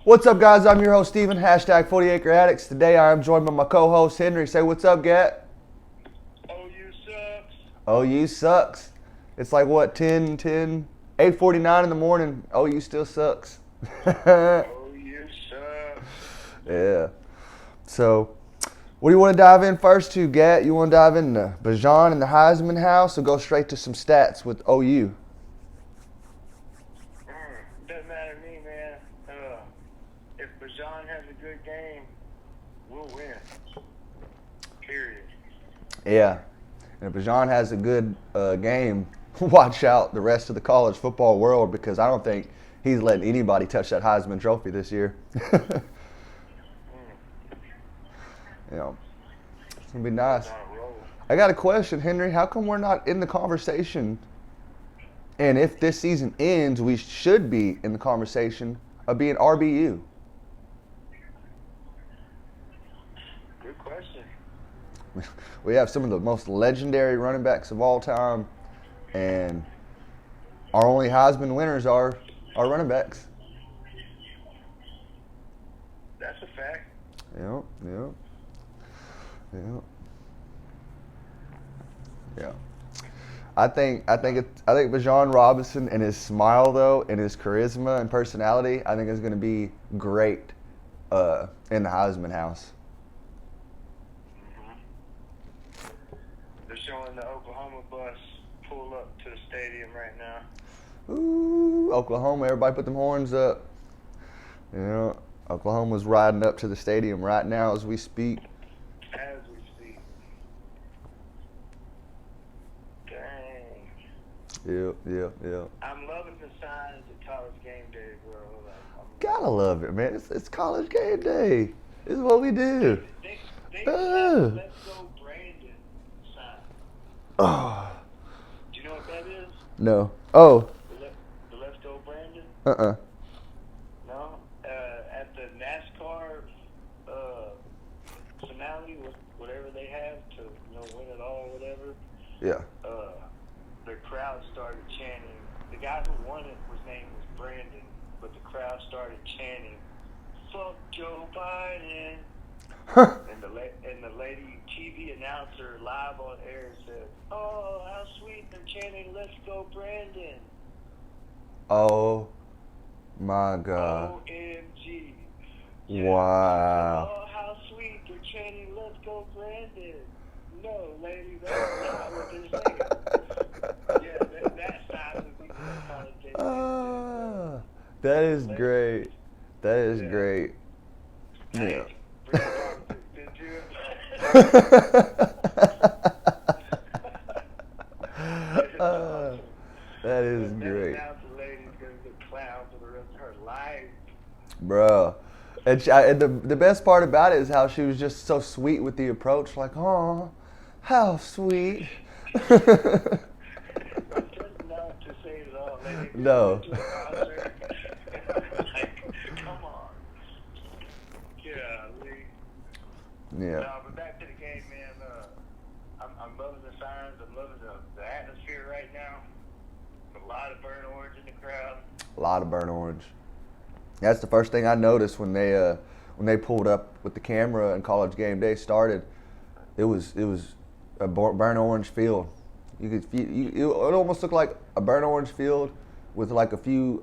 What's up, guys? I'm your host, Steven, hashtag 40 Acre Addicts. Today I am joined by my co-host, Henry. Say what's up, Gat? OU sucks. OU sucks. It's like, what, 8:49 in the morning. OU still sucks. OU sucks. Yeah. So, what do you want to dive in first to, Gat? You want to dive into Bajan and the Heisman house or go straight to some stats with OU? Doesn't matter to me, man. If Bajan has a good game, we'll win. Period. Yeah. And if Bajan has a good game, watch out the rest of the college football world, because I don't think he's letting anybody touch that Heisman Trophy this year. You know, it's going to be nice. I got a question, Henry. How come we're not in the conversation? And if this season ends, we should be in the conversation of being RBU. Good question. We have some of the most legendary running backs of all time, and our only Heisman winners are our running backs. That's a fact. Yeah. I think Bijan Robinson and his smile though, and his charisma and personality, I think is going to be great in the Heisman house. They're showing the Oklahoma bus pull up to the stadium right now. Ooh, Oklahoma! Everybody put them horns up. You know, Oklahoma's riding up to the stadium right now as we speak. As we speak. Dang. Yep. I'm loving the signs at College Game Day, bro. Gotta love it, man. It's college game day. This is what we do. They have Let's Go Brandon sign. Oh. Do you know what that is? No. Oh. The Let's Go Brandon? No? At the NASCAR finale, whatever they have to win it all, whatever. Yeah. The crowd started chanting. The guy who won it, his name was Brandon, but the crowd started chanting, "Fuck Joe Biden." And the lady TV announcer live on air said, "Oh, how sweet, they're chanting, 'Let's go Brandon.'" Oh my God. OMG. Yeah. Wow. Oh, how sweet, they're chanting, "Let's go Brandon." No, lady, that's not what they're saying. Yeah, that side would be the college. That is great. That is great. Yeah. That is great. Bro. And the best part about it is how she was just so sweet with the approach. Like, oh, how sweet. No. Come on. Yeah. No, but back to the game, man. I'm loving the signs. I'm loving the atmosphere right now. A lot of burnt orange in the crowd. A lot of burnt orange. That's the first thing I noticed when they pulled up with the camera and College Game Day started. It was a burnt orange field. You could it almost looked like a burnt orange field with like a few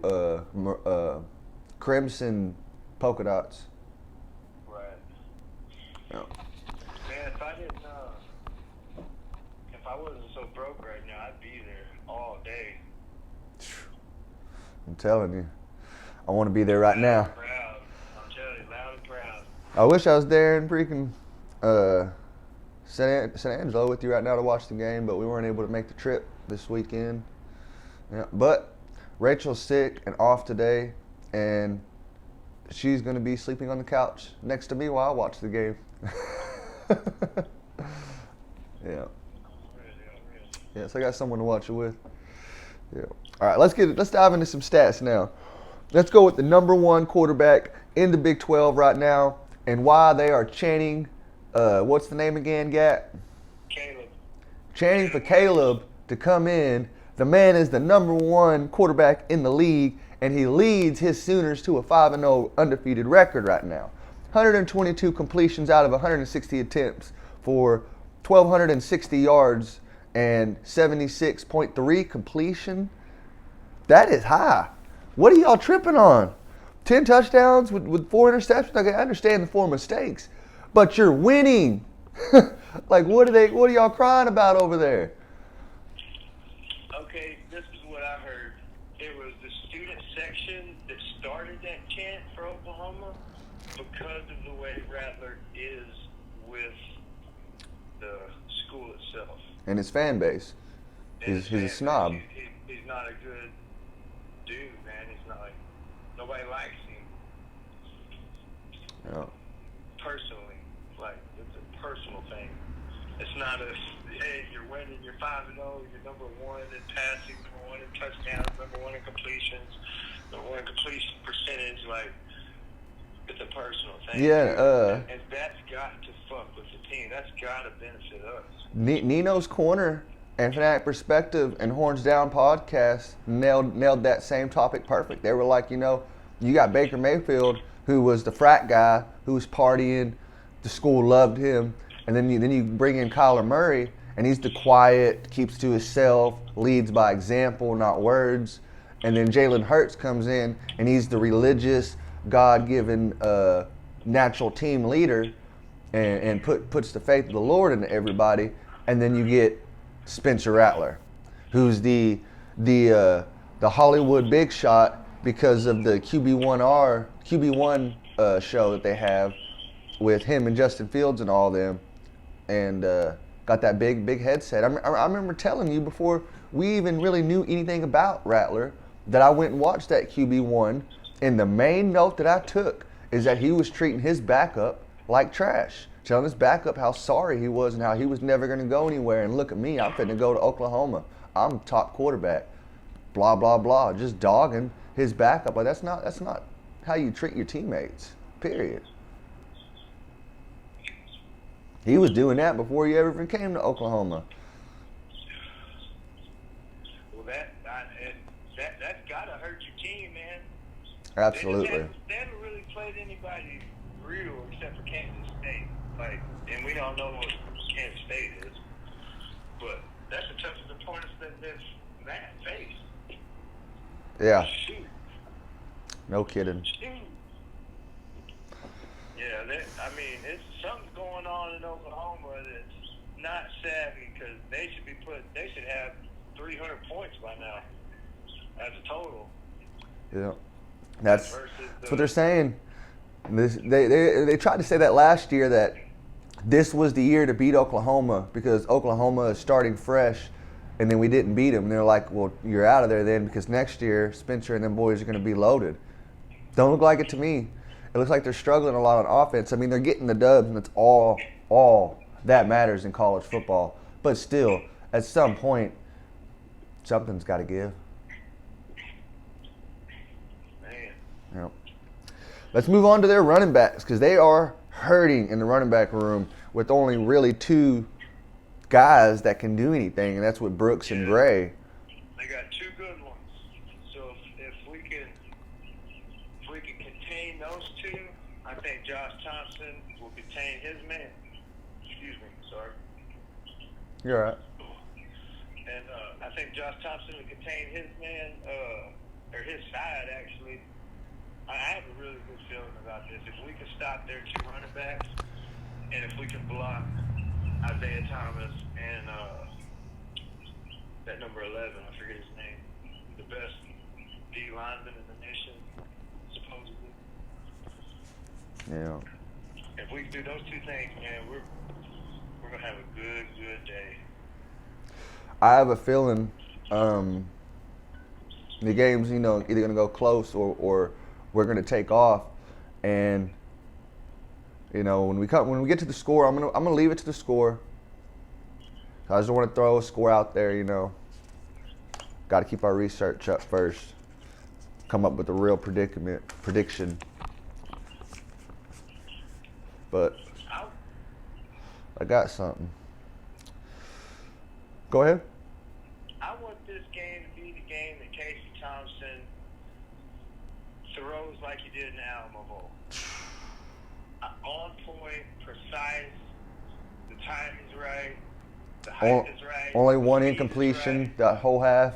crimson polka dots. Right. Yeah. Man, if I wasn't so broke right now, I'd be there all day. I'm telling you, I want to be there right now. Proud. I'm telling you, loud and proud. I wish I was there in freaking San Angelo with you right now to watch the game, but we weren't able to make the trip this weekend. Yeah, but Rachel's sick and off today, and she's going to be sleeping on the couch next to me while I watch the game. Yeah. Yeah, so I got someone to watch it with. Yeah. All right, let's dive into some stats now. Let's go with the number one quarterback in the Big 12 right now, and why they are chanting. What's the name again, Gat? Caleb. Chanting for Caleb to come in. The man is the number one quarterback in the league, and he leads his Sooners to a 5-0 undefeated record right now. 122 completions out of 160 attempts for 1,260 yards and 76.3 completion. That is high. What are y'all tripping on? 10 touchdowns with 4 interceptions? Okay, I understand the 4 mistakes, but you're winning. Like, what are y'all crying about over there? Okay, this is what I heard. It was the student section that started that chant for Oklahoma because of the way Rattler is with the school itself. And his fan base. He's a snob. He's not a good dude, man. He's not like, nobody likes him. Yeah. Personally, like, it's a personal thing. It's not a, hey, you're winning, you're 5-0, you're number 1 in passing, number 1 in touchdowns, number 1 in completions, number 1 in completion percentage. Like, it's a personal thing. Yeah. And that's got to fuck with the team. That's got to benefit us. Nino's Corner and Fanatic Perspective and Horns Down podcast nailed that same topic perfect. They were like, you got Baker Mayfield, who was the frat guy, who was partying, the school loved him, and then you bring in Kyler Murray, and he's the quiet, keeps to himself, leads by example, not words. And then Jalen Hurts comes in, and he's the religious, God-given, natural team leader, and puts the faith of the Lord into everybody. And then you get Spencer Rattler, who's the Hollywood big shot because of the QB1 show that they have with him and Justin Fields and all them, and got that big headset. I remember telling you before we even really knew anything about Rattler that I went and watched that QB1, and the main note that I took is that he was treating his backup like trash, telling his backup how sorry he was and how he was never going to go anywhere, and look at me, I'm finna go to Oklahoma. I'm top quarterback. Blah, blah, blah. Just dogging his backup. Like, that's not how you treat your teammates, period. He was doing that before he ever even came to Oklahoma. Well, that's got to hurt your team, man. Absolutely. They haven't really played anybody real except for Kansas State. Like, and we don't know what Kansas State is. But that's the toughest opponents that Matt faced. Yeah. Shoot. No kidding. Shoot. Yeah, it's something's going on in Oklahoma that's not savvy, because they should have 300 points by now as a total. Yeah. That's what they're saying. They tried to say that last year, that this was the year to beat Oklahoma because Oklahoma is starting fresh, and then we didn't beat them. And they're like, well, you're out of there then, because next year Spencer and them boys are going to be loaded. Don't look like it to me. It looks like they're struggling a lot on offense. I mean, they're getting the dubs, and that's all that matters in college football. But still, at some point, something's got to give. Man. Yep. Let's move on to their running backs, because they are hurting in the running back room with only really 2 guys that can do anything, and that's with Brooks and Gray. They got 2 good ones. So if we can contain those 2, I think Josh Thompson will contain his man. Excuse me, sorry. You're all right. And I think Josh Thompson will contain his man, or his side, actually. I have a really good feeling about this. If we can stop their 2 running backs, and if we can block Isaiah Thomas and that number 11, I forget his name, the best D lineman in the nation, supposedly. Yeah. If we can do those 2 things, man, we're gonna have a good day. I have a feeling the game's either gonna go close or we're gonna take off, and when we get to the score, I'm gonna leave it to the score. I just don't want to throw a score out there. Got to keep our research up first. Come up with a real prediction. But I got something. Go ahead. I want this game to be the game that Casey Thompson throws like he did in the Alamo Bowl. On point, precise, the timing's right, the height is right. Only one the speed is incompletion right. that whole half.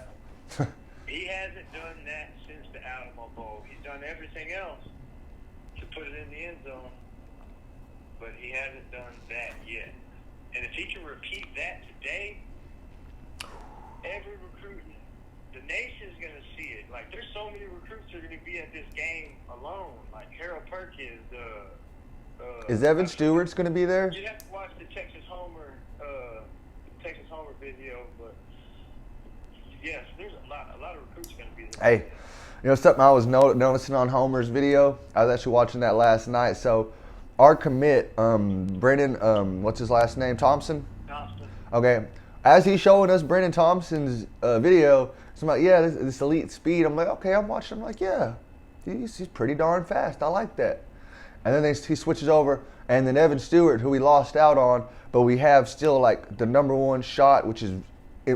He hasn't done that since the Alamo Bowl. He's done everything else to put it in the end zone, but he hasn't done that yet. And if he can repeat that today, every recruit, the nation's going to see it. Like, there's so many recruits that are going to be at this game alone. Like Harold Perkins. Is Evan Stewart's going to be there? You have to watch the Texas Homer video, but yes, there's a lot of recruits going to be there. Hey, you know something I was noticing on Homer's video? I was actually watching that last night. So, our commit, Brennan, what's his last name? Thompson? Thompson. Okay. As he's showing us Brennan Thompson's video, so I'm like, yeah, this elite speed. I'm like, okay, I'm watching. I'm like, yeah, he's pretty darn fast. I like that. And then he switches over, and then Evan Stewart, who we lost out on, but we have still like the number one shot, which is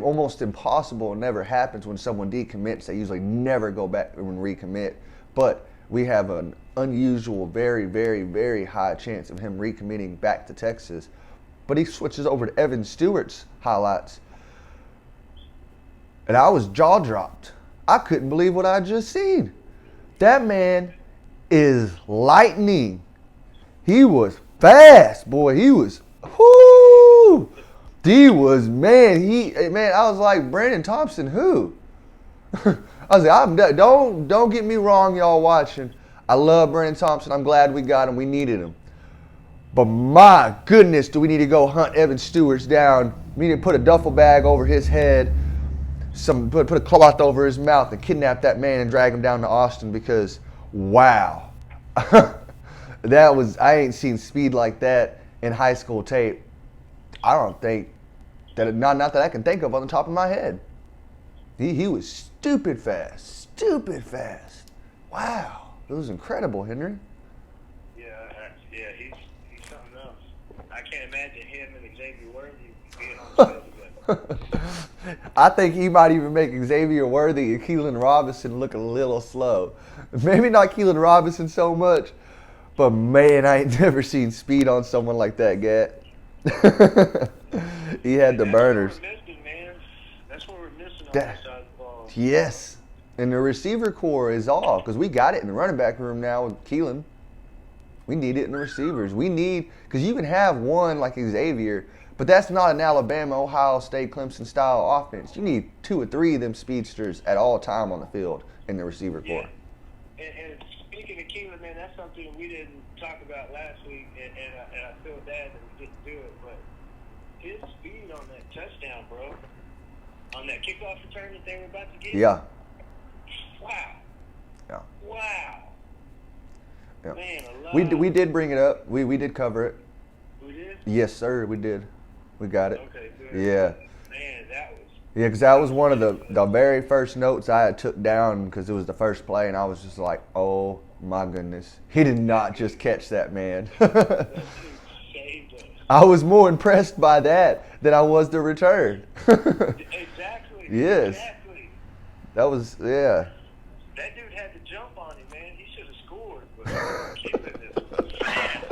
almost impossible. It never happens when someone decommits. They usually never go back and recommit. But we have an unusual, very, very, very high chance of him recommitting back to Texas. But he switches over to Evan Stewart's highlights. And I was jaw dropped. I couldn't believe what I just seen. That man is lightning. He was fast, boy. He was, whoo. He was, man, I was like, Brandon Thompson, who? I was like, don't get me wrong, y'all watching. I love Brandon Thompson. I'm glad we got him. We needed him. But my goodness, do we need to go hunt Evan Stewart's down. We need to put a duffel bag over his head, put a cloth over his mouth and kidnap that man and drag him down to Austin because, wow. I ain't seen speed like that in high school tape. I don't think, not that I can think of on the top of my head. He was stupid fast. Wow. It was incredible, Henry. Yeah, he's something else. I can't imagine him and Xavier Worthy being on the field together. I think he might even make Xavier Worthy and Keelan Robinson look a little slow. Maybe not Keelan Robinson so much, but man, I ain't never seen speed on someone like that, Gat. He had the burners. That's what we're missing on that side of the ball. Yes. And the receiver core is all, because we got it in the running back room now with Keelan. We need it in the receivers. Because you can have one like Xavier, but that's not an Alabama, Ohio State, Clemson style offense. You need 2 or 3 of them speedsters at all time on the field in the receiver core. And speaking of Keelan, man, that's something we didn't talk about last week, and I feel bad that we didn't do it, but his speed on that touchdown, bro, on that kickoff return that they were about to get. Yeah. Wow. Yeah. Wow. Yeah. Man, We did bring it up. We did cover it. We did? Yes, sir. We did. We got it. Okay, good. Yeah. Man, that was. Yeah, because that was one of the very first notes I had took down because it was the first play, and I was just like, oh my goodness, he did not just catch that, man. That dude saved us. I was more impressed by that than I was the return. Exactly. Yes. Exactly. That was, yeah. That dude had to jump on him, man. He should have scored, but Keelan is fast.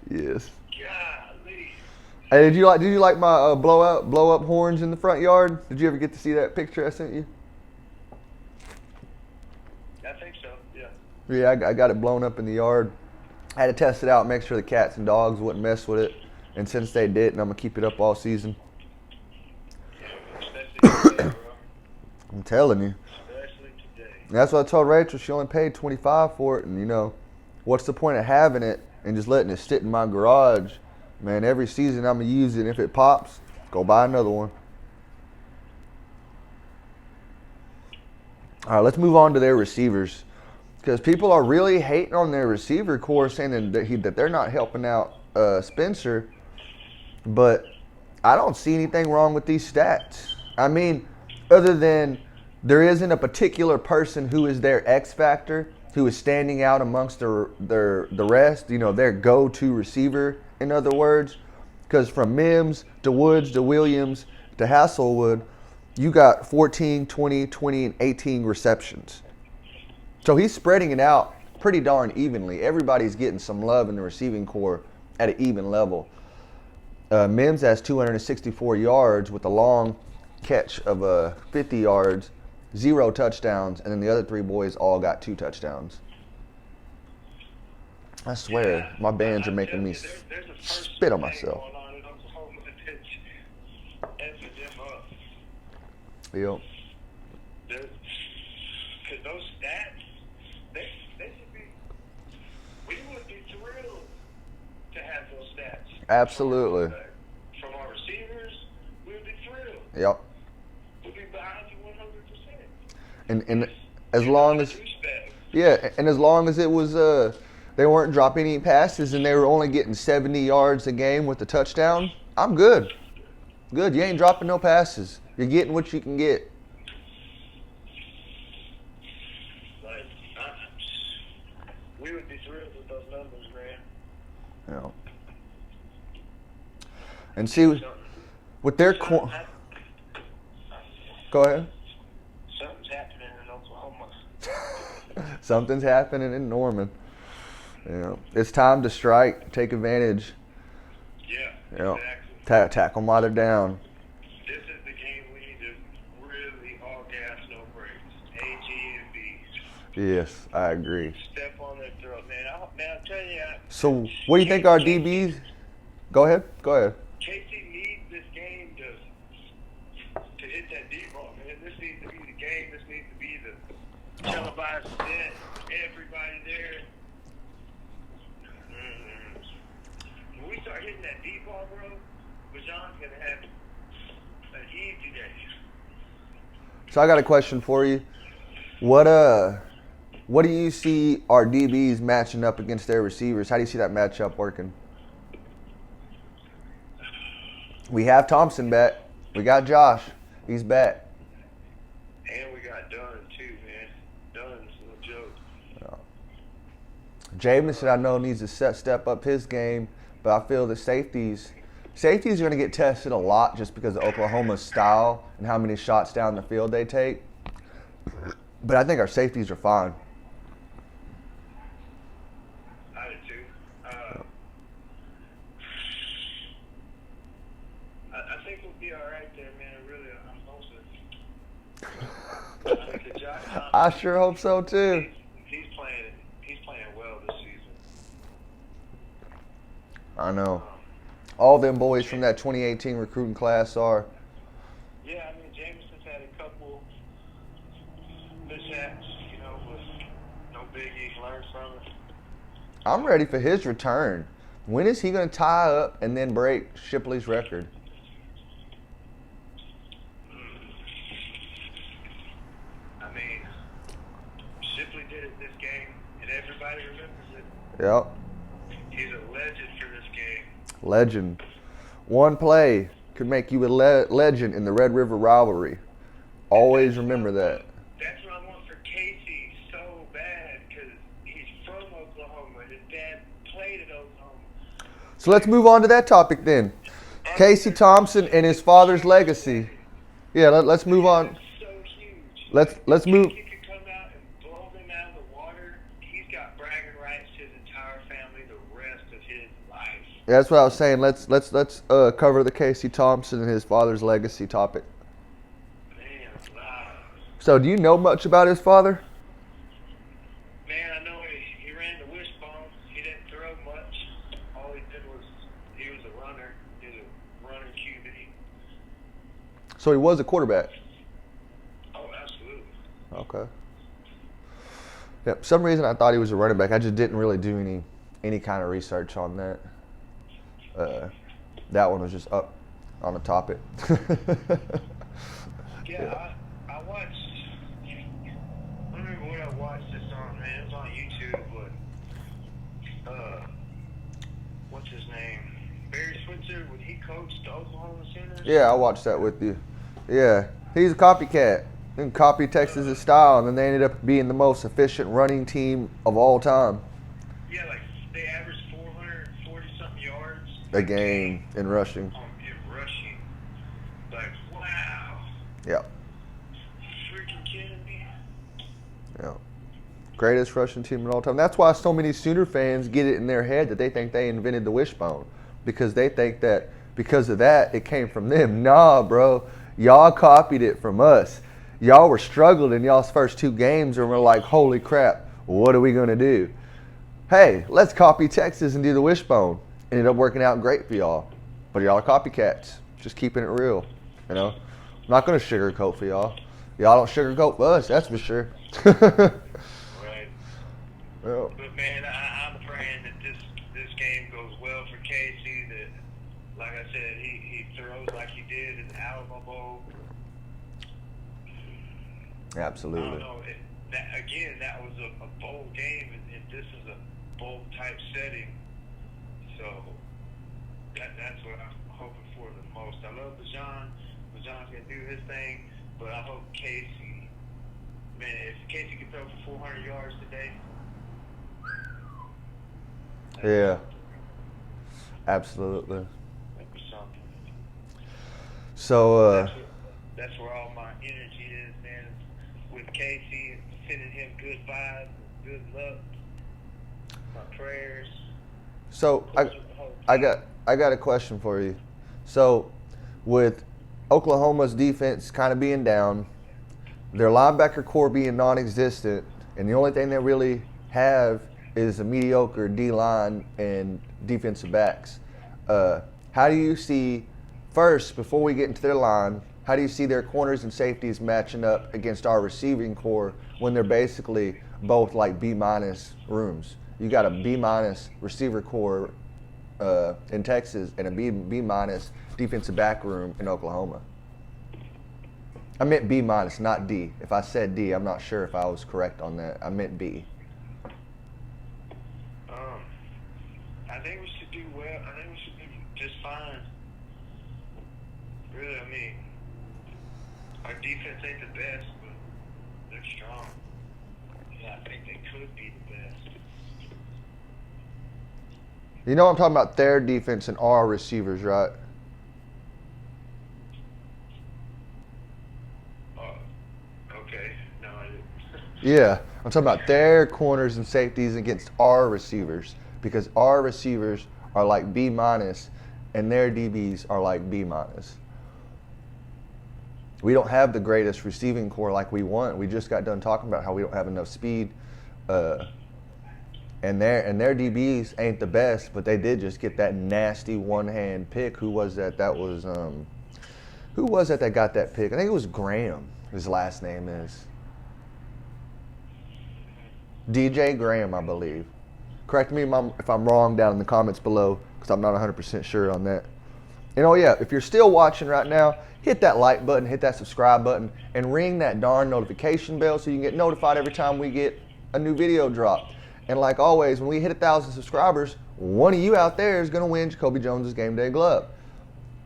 Yes. Golly. Hey, did you like my blow up horns in the front yard? Did you ever get to see that picture I sent you? I think so. Yeah. Yeah, I got it blown up in the yard. I had to test it out, make sure the cats and dogs wouldn't mess with it. And since they didn't, I'm gonna keep it up all season. Yeah, especially today, bro. I'm telling you. Especially today. That's what I told Rachel. She only paid $25 for it, and you know, what's the point of having it and just letting it sit in my garage? Man, every season I'm gonna use it. And if it pops, go buy another one. All right, let's move on to their receivers, because people are really hating on their receiver core, saying that they're not helping out Spencer. But I don't see anything wrong with these stats. I mean, other than there isn't a particular person who is their X factor, who is standing out amongst the rest, you know, their go-to receiver, in other words. Because from Mims to Woods to Williams to Hasselwood, you got 14, 20, 20, and 18 receptions. So he's spreading it out pretty darn evenly. Everybody's getting some love in the receiving core at an even level. Mims has 264 yards with a long catch of 50 yards, 0 touchdowns, and then the other 3 boys all got 2 touchdowns. I swear, my bands are making me spit on myself. Yep. Because those stats, they should be, we would be thrilled to have those stats. Absolutely. From our receivers, we would be thrilled. Yep. We'd be behind you 100%. And as long as, yeah, and as long as it was, they weren't dropping any passes and they were only getting 70 yards a game with the touchdown, I'm good. Good. You ain't dropping no passes. You're getting what you can get. We would be thrilled with those numbers, man. Yeah. And see, with their go ahead. Something's happening in Oklahoma. Something's happening in Norman. Yeah. It's time to strike, take advantage. Yeah, exactly. Tackle them while they're down. This is the game we need to really all gas, no brakes. A, G, and B. Yes, I agree. Step on their throat, man. I'll tell you. So, what do you think our DBs? Go ahead. Casey needs this game to hit that deep ball, man. This needs to be the game. This needs to be the televised event. Everybody there. When we start hitting that deep ball, bro, Bajan's going to have an easy day. So I got a question for you. What do you see our DBs matching up against their receivers? How do you see that matchup working? We have Thompson back. We got Josh. He's back. And we got Dunn, too, man. Dunn's no joke. Jamison, I know, needs to step up his game, but I feel the safeties are going to get tested a lot just because of Oklahoma's style and how many shots down the field they take. But I think our safeties are fine. I do too. I think we'll be all right there, man. Really, I'm hoping. I sure hope so too. He's playing well this season. I know. All them boys from that 2018 recruiting class are. Yeah, I mean, Jameson's had a couple mishaps, but no biggie. Learn from it. I'm ready for his return. When is he going to tie up and then break Shipley's record? I mean, Shipley did it this game, and everybody remembers it. Yep. He's a legend for this game. Legend. One play could make you a legend in the Red River rivalry. Always remember that. That's what I want for Casey so bad, because he's from Oklahoma. His dad played at Oklahoma. So let's move on to that topic then. Casey Thompson and his father's legacy. Yeah, let's move on. That's so huge. Let's move. He could come out and blow them out of the water. He's got bragging rights to his entire family the rest of his life. Yeah, that's what I was saying. Let's cover the Casey Thompson and his father's legacy topic. Man, wow. So, do you know much about his father? Man, I know he ran the wishbone. He didn't throw much. All he did was he was a runner. He was a runner QB. So he was a quarterback. Oh, absolutely. Okay. Yeah, for some reason I thought he was a running back. I just didn't really do any kind of research on that. That one was just up on the topic. Yeah, I watched. I don't remember what I watched this on, man. It was on YouTube, but what's his name? Barry Switzer, when he coached the Oklahoma Sooners. Yeah, I watched that with you. Yeah, he's a copycat. He copied Texas' style, and then they ended up being the most efficient running team of all time. Yeah, like they averaged 440-something yards A game in rushing. In rushing. Like, wow. Yeah. Freaking kidding me. Yeah. Greatest rushing team of all time. That's why so many Sooner fans get it in their head that they think they invented the wishbone, because they think that because of that it came from them. Nah, bro. Y'all copied it from us. Y'all were struggling in y'all's first 2 games and were like, holy crap, what are we going to do? Hey, let's copy Texas and do the wishbone. Ended up working out great for y'all. But y'all are copycats. Just keeping it real. You know? I'm not going to sugarcoat for y'all. Y'all don't sugarcoat for us, that's for sure. Right. Well, But man, I'm praying that this game goes well for Casey. That, like I said, he throws like he did in the Alamo Bowl. absolutely. I don't know. That was a bowl game, and this is a bowl type setting. So that's what I'm hoping for the most. I love Bajan. Bajan's gonna do his thing, but I hope Casey. Man, if Casey can throw for 400 yards today. Yeah. Absolutely. That'd be something. So, That's where all my energy is, man. With Casey, sending him good vibes, good luck, my prayers. So I got a question for you. So with Oklahoma's defense kind of being down, their linebacker core being non-existent, and the only thing they really have is a mediocre D-line and defensive backs. How do you see, first, before we get into their line, how do you see their corners and safeties matching up against our receiving core when they're basically both like B-minus rooms? You got a B-minus receiver core in Texas and a B-minus defensive back room in Oklahoma. I meant B-minus, not D. If I said D, I'm not sure if I was correct on that. I meant B. I think we should do well. I think we should do just fine. Really, I mean, our defense ain't the best, but they're strong. Yeah, I think they could be the best. You know I'm talking about their defense and our receivers, right? Okay. No, I didn't. Yeah, I'm talking about their corners and safeties against our receivers, because our receivers are like B minus and their DBs are like B minus. We don't have the greatest receiving core like we want. We just got done talking about how we don't have enough speed, and their DBs ain't the best, but they did just get that nasty one-hand pick. Who was that? That was who was that got that pick? I think it was Graham. His last name is DJ Graham, I believe. Correct me if I'm wrong down in the comments below, because I'm not 100% sure on that. And oh yeah, if you're still watching right now, hit that like button, hit that subscribe button, and ring that darn notification bell so you can get notified every time we get a new video dropped. And like always, when we hit 1,000 subscribers, one of you out there is going to win Jacoby Jones's Game Day glove.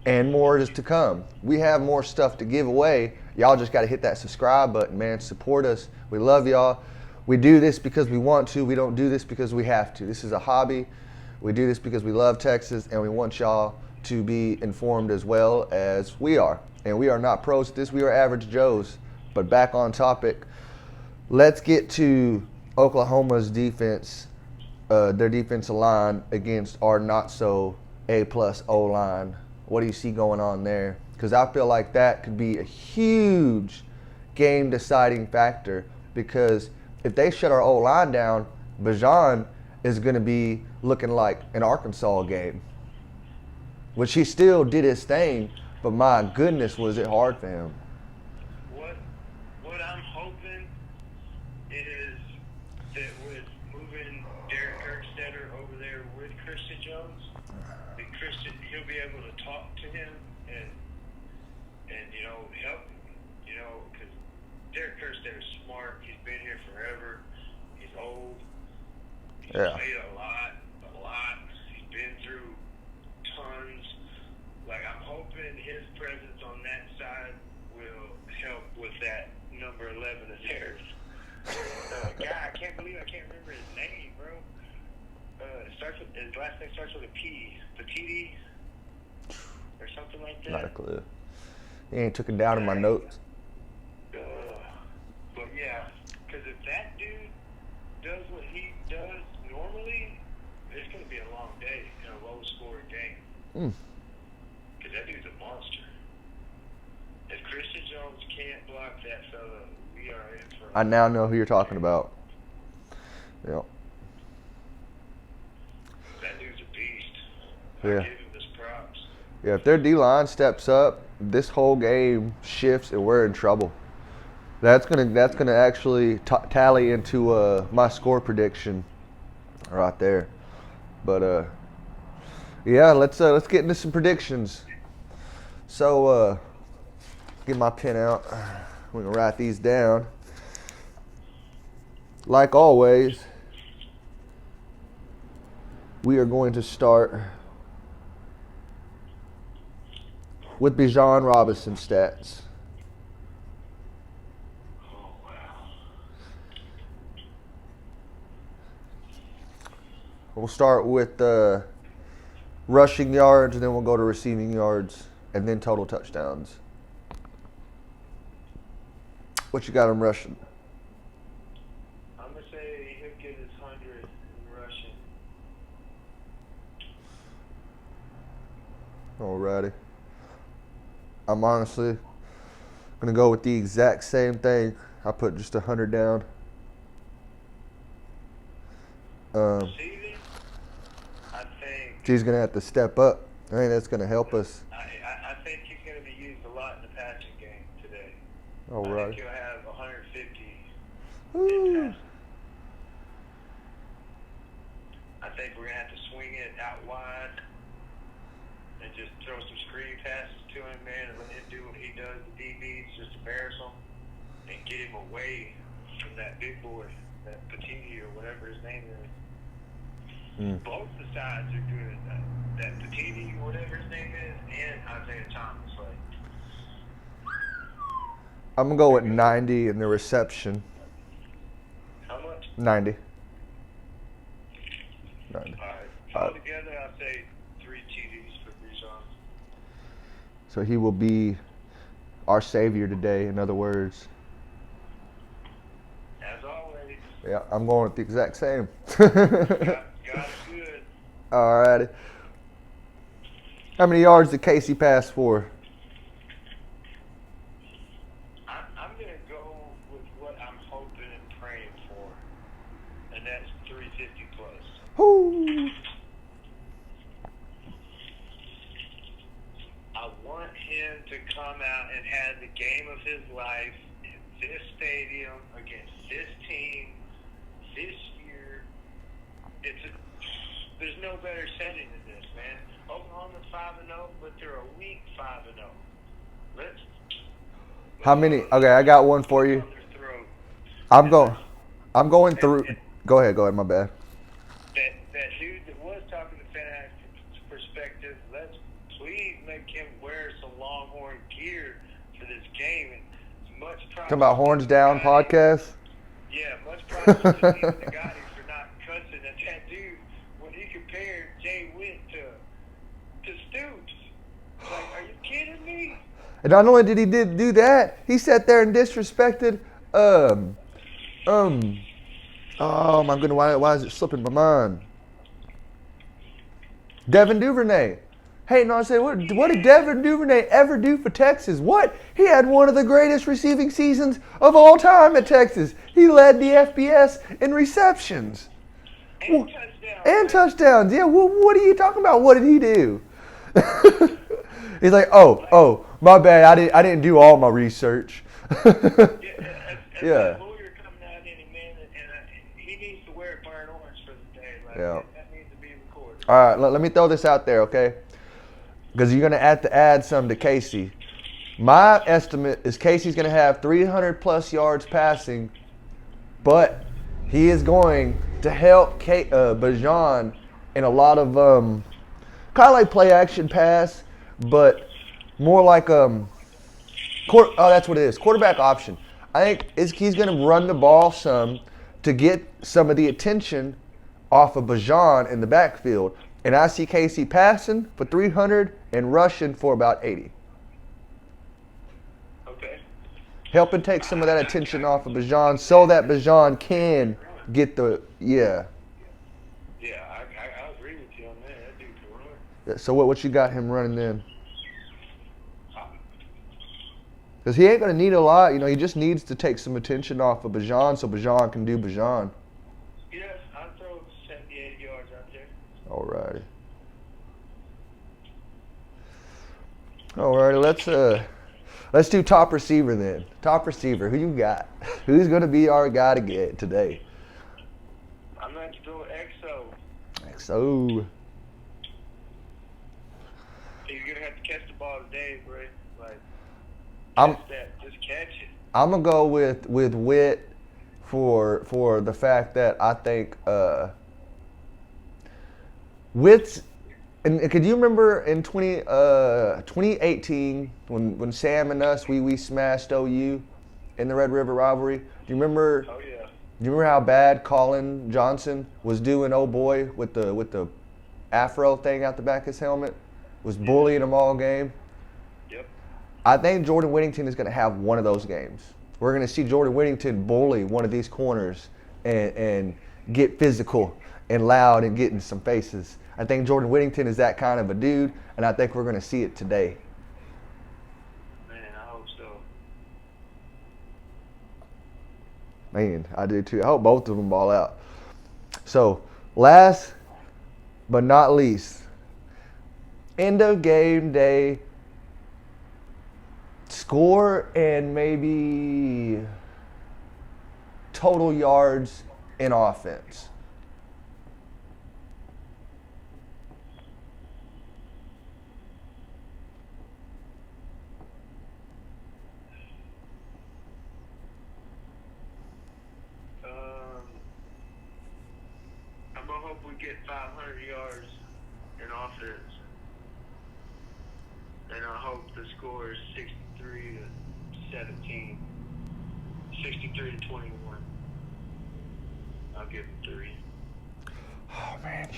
And more is to come. We have more stuff to give away. Y'all just got to hit that subscribe button, man. Support us. We love y'all. We do this because we want to. We don't do this because we have to. This is a hobby. We do this because we love Texas, and we want y'all to be informed as well as we are. And we are not pros at this. We are average Joes. But back on topic, let's get to Oklahoma's defense, their defensive line against our not-so A-plus O-line. What do you see going on there? Because I feel like that could be a huge game-deciding factor, because if they shut our O-line down, Bajan is going to be looking like an Arkansas game, which he still did his thing, but my goodness, was it hard for him. What I'm hoping is that with moving Derek Kirkstetter over there with Christian Jones, that Christian, he'll be able to talk to him and help him, because Derek Kirkstetter's smart. He's been here forever. He's old. He's played a lot. He's been through tons. Like, I'm hoping his presence on that side will help with that number 11 of theirs. Guy, I can't believe I can't remember his name, bro. His last name starts with a P. Petiti? Or something like that? Not a clue. He ain't took it down in my notes. But yeah, because if that dude does what he does normally, it's going to be a long day in a low-scoring game. Because that dude's a monster. If Christian Jones can't block that fella, we are in for. I now know who you're talking about. Yeah. That dude's a beast. Yeah. I give him his props. Yeah, if their D-line steps up, this whole game shifts and we're in trouble. That's gonna actually tally into my score prediction right there. But yeah, let's get into some predictions. So get my pen out. We're gonna write these down. Like always, we are going to start with Bijan Robinson stats. Oh, wow. We'll start with rushing yards, and then we'll go to receiving yards, and then total touchdowns. What you got him rushing? I'm going to say he'll get his 100 in rushing. Alrighty. I'm honestly going to go with the exact same thing. I put just 100 down. Receiving, I think. He's going to have to step up. I think that's going to help us. I think he's going to be used a lot in the passing game today. All I right. think he'll have 150 Woo. in passing. I think we're going to have to swing it out wide and just throw some screen passes to him, man, and let him do what he does to DBs, just embarrass them and get him away from that big boy, that Patini or whatever his name is. Both the sides are good. That Patini, whatever his name is, and Isaiah Thomas. Like, I'm going to go with 90 in the reception. how much? 90. 90. All right. Altogether, I'd say 3 TDs for Bijan. So he will be our savior today, in other words. As always. Yeah, I'm going with the exact same. Got it good. Alrighty. How many yards did Casey pass for? I'm going to go with what I'm hoping and praying for, and that's 350 plus. Woo. I want him to come out and have the game of his life in this stadium against this team this year. There's no better setting than this, man. Oklahoma's 5-0, but they're a weak 5-0. How many? Okay, I got one for you. On their throat. I'm going through. Go ahead, my bad. That dude that was talking to fan perspective, let's please make him wear some Longhorn gear for this game. And much props. Talking about Horns Down podcast. Yeah, much props to Steve Nagati for not cussing at that dude when he compared Jay Witt to Stoops. Like, are you kidding me? And not only did he do that, he sat there and disrespected. Oh my goodness, why is it slipping my mind? Devin Duvernay. Hey, no, I said, what did Devin Duvernay ever do for Texas? What? He had one of the greatest receiving seasons of all time at Texas. He led the FBS in receptions. And touchdowns. And touchdowns. Yeah, well, what are you talking about? What did he do? He's like, oh, my bad. I didn't do all my research. Yeah. Yeah. That lawyer coming out in him, man, and he needs to wear burnt orange for the day. Like, Yeah. That needs to be recorded. All right, let me throw this out there, okay? Because you're going to have to add some to Casey. My estimate is Casey's going to have 300-plus yards passing, but he is going to help Bijan in a lot of kind of like play-action pass, but more like that's what it is, quarterback option. I think he's going to run the ball some to get some of the attention off of Bijan in the backfield. And I see Casey passing for 300 and rushing for about 80. Okay. Helping take some of that attention off of Bijan so that Bijan can get the Yeah, I agree with you on that. That dude can run. So what you got him running then? Because he ain't gonna need a lot. You know, he just needs to take some attention off of Bajan so Bajan can do Bajan. Yes, I'll throw 70, 80 yards out there. Alrighty. Alrighty, let's do top receiver then. Top receiver, who you got? Who's gonna be our guy to get today? I'm going to go with XO. XO. You're going to have to catch the ball today, bro. Like, just catch it. I'm gonna go with Witt for the fact that I think Witt's. And could you remember in 2018 when Sam and us we smashed OU in the Red River rivalry? Do you remember? Oh yeah. Do you remember how bad Colin Johnson was doing? Oh boy, with the afro thing out the back of his helmet, was bullying him all game. Yep. I think Jordan Whittington is going to have one of those games. We're going to see Jordan Whittington bully one of these corners and get physical and loud and get in some faces. I think Jordan Whittington is that kind of a dude, and I think we're going to see it today. Man, I hope so. Man, I do too. I hope both of them ball out. So, last but not least, end of game day, score and maybe total yards in offense. I'm going to hope we get 500 yards in offense. And I hope the score is 63-17. 63-21. I'll give him 3. Oh, man.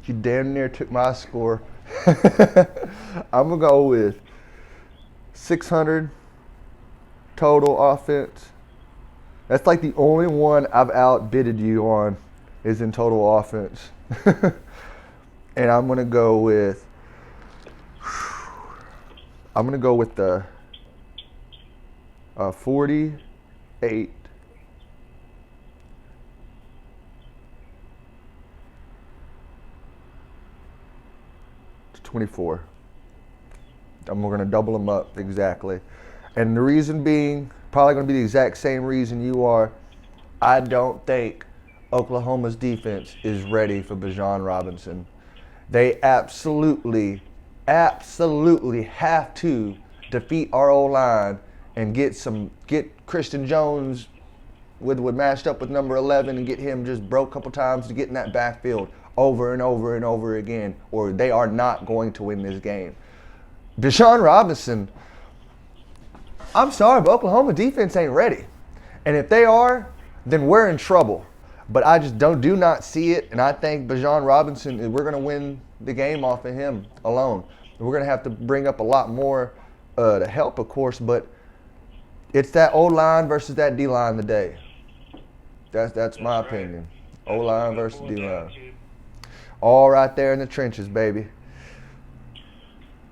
You damn near took my score. I'm going to go with 600 total offense. That's like the only one I've outbidded you on is in total offense. And I'm going to go with the 48 to 24. And we're going to double them up exactly. And the reason being, probably going to be the exact same reason you are. I don't think Oklahoma's defense is ready for Bijan Robinson. They absolutely have to defeat our O-line and get Christian Jones with matched up with number 11 and get him just broke a couple times to get in that backfield over and over and over again, or they are not going to win this game. Bijan Robinson, I'm sorry, but Oklahoma defense ain't ready. And if they are, then we're in trouble. But I just do not see it, and I think Bijan Robinson, we're going to win the game off of him alone. We're going to have to bring up a lot more to help, of course, but it's that O-line versus that D-line today. That's my opinion. O-line versus D-line. All right there in the trenches, baby.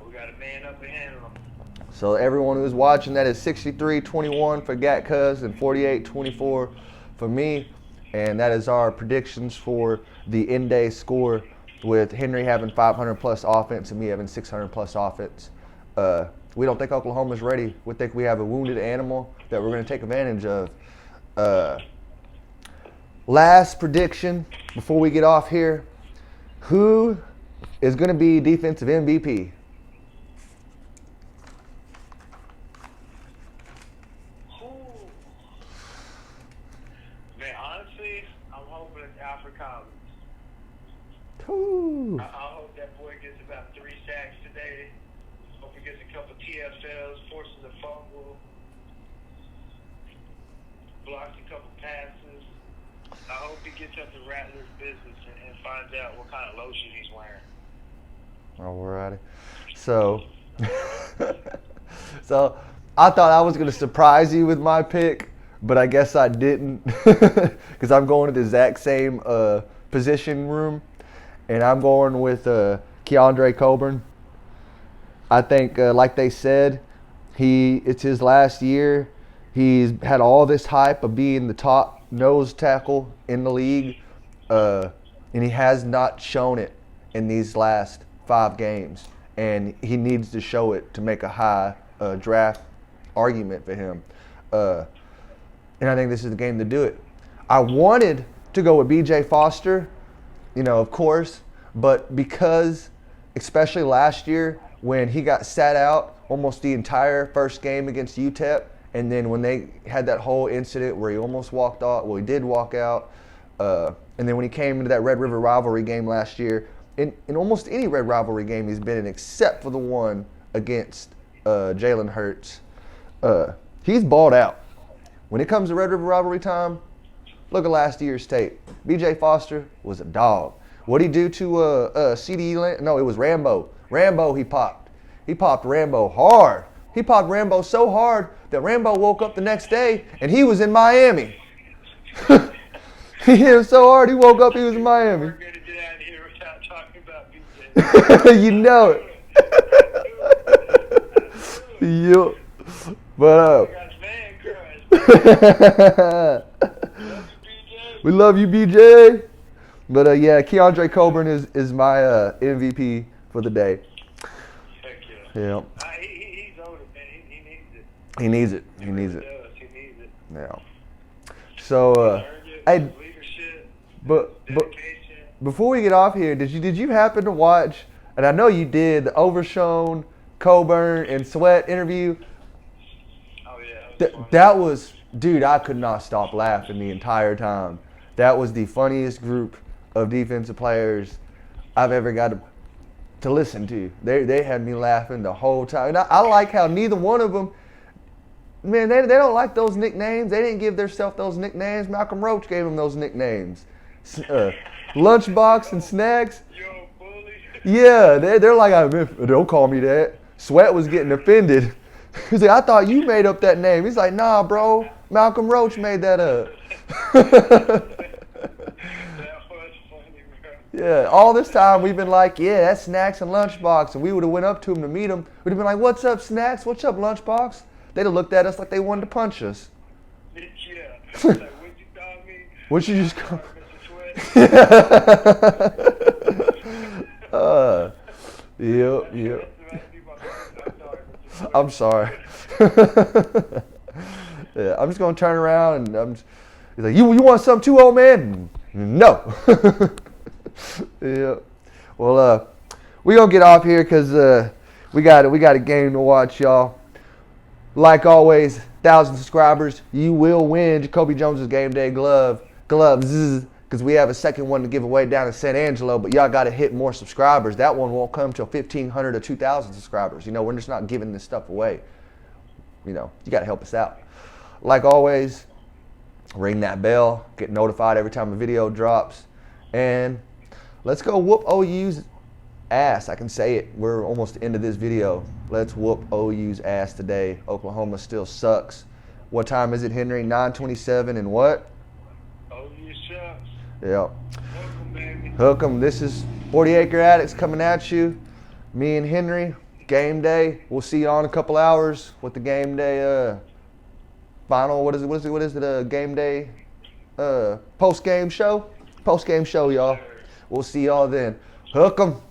We got a man up and handle him. So everyone who's watching, that is 63-21 for Gat Cuz and 48-24 for me. And that is our predictions for the end day score, with Henry having 500 plus offense and me having 600 plus offense. We don't think Oklahoma's ready. We think we have a wounded animal that we're going to take advantage of. Last prediction before we get off here. Who is going to be defensive MVP? Man, honestly, I'm hoping it's Alfred Collins. Ooh. I hope that boy gets about 3 sacks today. Hope he gets a couple TFLs, forces a fumble, blocks a couple passes. I hope he gets up to Rattler's business and finds out what kind of lotion he's wearing. Alrighty. So I thought I was going to surprise you with my pick but I guess I didn't because I'm going to the exact same position room, and I'm going with Keiondre Coburn. I think, like they said, it's his last year. He's had all this hype of being the top nose tackle in the league, and he has not shown it in these last 5 games. And he needs to show it to make a high draft argument for him. And I think this is the game to do it. I wanted to go with B.J. Foster, of course, but because, especially last year, when he got sat out almost the entire first game against UTEP, and then when they had that whole incident where he almost walked off, well, he did walk out, and then when he came into that Red River rivalry game last year, in almost any Red rivalry game he's been in except for the one against Jalen Hurts, he's balled out. When it comes to Red River rivalry time, look at last year's tape. B.J. Foster was a dog. What'd he do to C.D. No, it was Rambo. Rambo, he popped. He popped Rambo hard. He popped Rambo so hard that Rambo woke up the next day and he was in Miami. He hit him so hard he woke up, he was in Miami. We're going to get out of here without talking about BJ. You know it. Yup. But we love you, BJ. But yeah, Keiondre Coburn is my MVP for the day. Heck Yeah. He's older, man. He needs it. He needs it. He needs it. He needs it. Yeah. So, hey, Leadership, but dedication. before we get off here, did you happen to watch? And I know you did, the Overshone, Coburn, and Sweat interview. Oh yeah. That was, dude, I could not stop laughing the entire time. That was the funniest group of defensive players I've ever got to listen to. They had me laughing the whole time. And I like how neither one of them, man, they don't like those nicknames. They didn't give themselves those nicknames. Malcolm Roach gave them those nicknames. Lunchbox and Snacks. Yo, bully. Yeah, they're like, don't call me that. Sweat was getting offended. He's like, I thought you made up that name. He's like, nah, bro. Malcolm Roach made that up. That was funny, bro. Yeah, all this time we've been like, yeah, that's Snacks and Lunchbox. And we would have went up to him to meet him. We'd have been like, what's up, Snacks? What's up, Lunchbox? They'd have looked at us like they wanted to punch us. Yeah. Like, what'd you call me? What you just call Yep. I'm sorry. Yeah, I'm just gonna turn around and he's like, you want something too, old man? No. Yeah. Well, we gonna get off here because we got a game to watch, y'all. Like always, 1,000 subscribers, you will win Jacoby Jones's Game Day gloves, because we have a second one to give away down in San Angelo, but y'all got to hit more subscribers. That one won't come till 1,500 or 2,000 subscribers. We're just not giving this stuff away. You got to help us out. Like always, ring that bell, get notified every time a video drops, and let's go whoop OU's ass. I can say it. We're almost into this video. Let's whoop OU's ass today. Oklahoma still sucks. What time is it, Henry? 9:27 and what? OU shucks. Yeah. Welcome, baby. Hook 'em. This is 40 Acre Addicts coming at you. Me and Henry, game day. We'll see you all in a couple hours with the game day final. What is it? Game day post game show. Post game show, y'all. We'll see y'all then. Hook 'em.